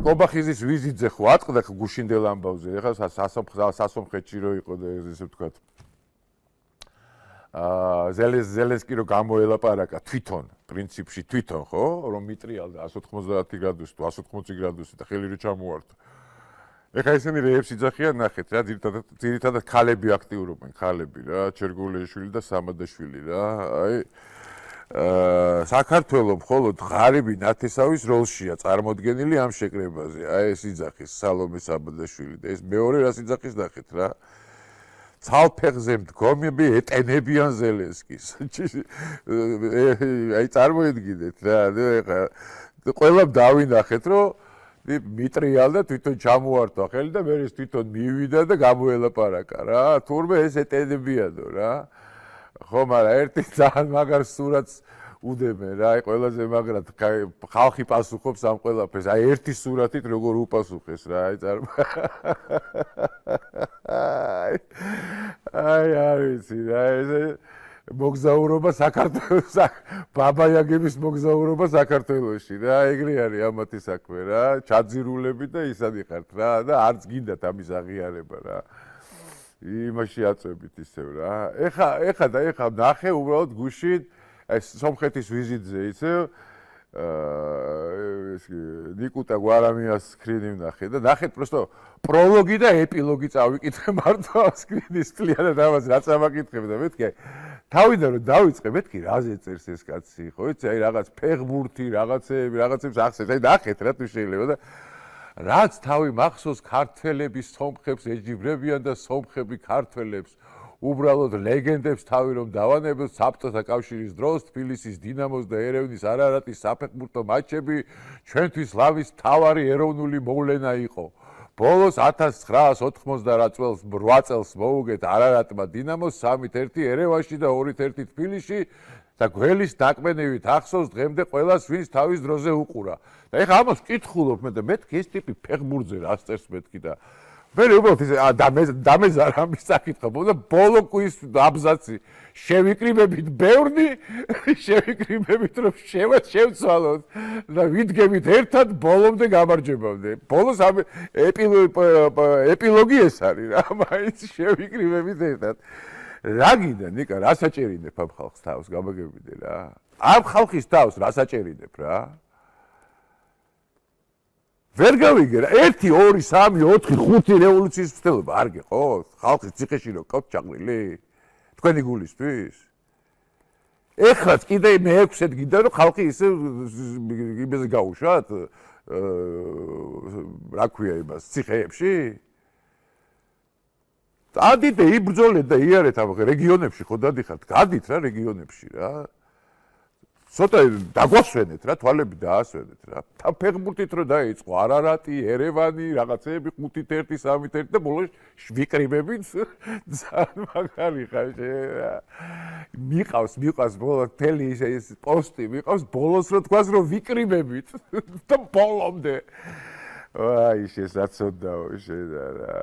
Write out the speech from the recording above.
კობახიზის ვიზიტზე ხო ატყდა გუშინდელ ამბავზე. ეხლა სასომხეთში რო იყო და ესე ვთქვათ. ზელენსკი რო გამოელაპარაკა თვითონ, პრინციპში თვითონ, ხო, რომ მიტრიალდა 190 გრადუსი თუ 180 გრადუსი და ხელი რო ჩამოართვა. ეხლა ესენი რეებს იძახიან, ნახეთ რა, ძირითადად ქალები აქტიურობენ, ქალები რა, ჩერგულეშვილი და სამადაშვილი რა. აი საქართველოს მხოლოდ ღარიბი ნათესავის როლშია წარმოდგენილი ამ შეკრებაზე. აი ეს იძახის სალომე საბადაშვილი და ეს მეორე რას იძახის ნახეთ რა. ცალფეხზე მდგომები ეტენებიან ზელენსკის. აი წარმოედგინეთ რა, ეხლა ყველამ დავინახეთ რომ მიტრიალდა თვითონ ჩამოართვა ხელი და მე ის თვითონ მივიდა და გამოელაპარაკა რა. თურმე ეს ეტენებიანო რა. ხო, მაგრამ ერთი ძალიან მაგარ სურათს უდემენ რა. აი ყველაზე მაგრად ხალხი პასუხობს ამ ყველაფერს. აი ერთი სურათით როგორ უპასუხეს რა. აი აი არ ვიცი რა. ესე მოგზაურობა საქართველოს ბაბაიაგების მოგზაურობა საქართველოში რა. ეგრე არის ამათი საქმე რა. ჩაძირულები და ისანი ხართ რა და არც გინდათ ამის აღიარება რა. იმაში აწვევით ისევ რა. ეხა ნახე უბრალოდ გუშინ ეს სომხეთის ვიზიტზე ისევ ნიკუტა გვარამიას სკრინი ვნახე და ნახეთ просто პროლოგი და ეპილოგი წავიკითხე მარტო სკრინის კლიანად ამას რაც ამაკითხებ და მეთქი თავიდან რომ დავიწყე მეთქი რაზე წერს ეს კაცი ხო იცი აი რაღაც ფეხბურთი რაღაცებს ახსენებს აი ნახეთ რა თუ შეიძლება და რაც თავი მახსოვს ქართველების სომხებს ეჯიბრებიან და სომხები ქართველებს უბრალოდ ლეგენდებს თავი რომ დავანებოთ საბჭოთა კავშირის დროს თბილისის დინამოს და ერევნის არარატის საფეხბურთო მატჩები ჩვენთვის ლავის მთავარი ეროვნული მოვლენა იყო. ბოლოს 1998 წელს მოუგეთ არარატმა დინამოს 3-1 ერევანში და 2-1 თბილისში და გველის ნაკმენივით ახსოვს დღემდე ყველას ვინც თავის დროზე უყურა. და ეხლა ამას ვკითხულობ მე და მეთქი ეს ტიპი ფეხბურთზე რა წერს მეთქი და მე უბრალოდ ისე დამეზარა ამის საკითხი და ბოლო კვის აბზაცი შევიკრიბებით ბევრნი შევიკრიბებით რომ შევცვალოთ და ვიდგებით ერთად ბოლომდე გამარჯვებამდე ბოლოს ეპილოგი ეს არის რა მაინც შევიკრიბებით ერთად რა გინდა ნიკა რა საჭერინებ ამ ხალხს თავს გამაგებიდე რა ამ ხალხის თავს რა საჭერინებ რა ვერ გავიგე რა 1 2 3 4 5 რევოლუციის მცდელობა არ გიყოს ხალხის ციხეში რო ყავთ ჩაყრილი თქვენი გულისთვის ეხლაც კიდე მე-6-ეთ გინდა რომ ხალხი ისე იმაზე გაუშვათ რა ქვია იმას ციხეებში დადით იბრძოლეთ და იარეთ ამ რეგიონებში ხო დადიხართ გადით რა რეგიონებში რა ცოტა დაგვასვენეთ რა თვალები დაასვენეთ რა ფეხბურთით რო დაიწყო არარატი ერევანი რაღაცეები 5-1 3-1 და ბოლოს ვიკრიბებით ძალიან მაგარი ხარ მიყავს ბოლოს თელი ეს პოსტი მიყავს ბოლოს რო თქვას რომ ვიკრიბებით და ბოლომდე აი შეესაცოდაო შედა რა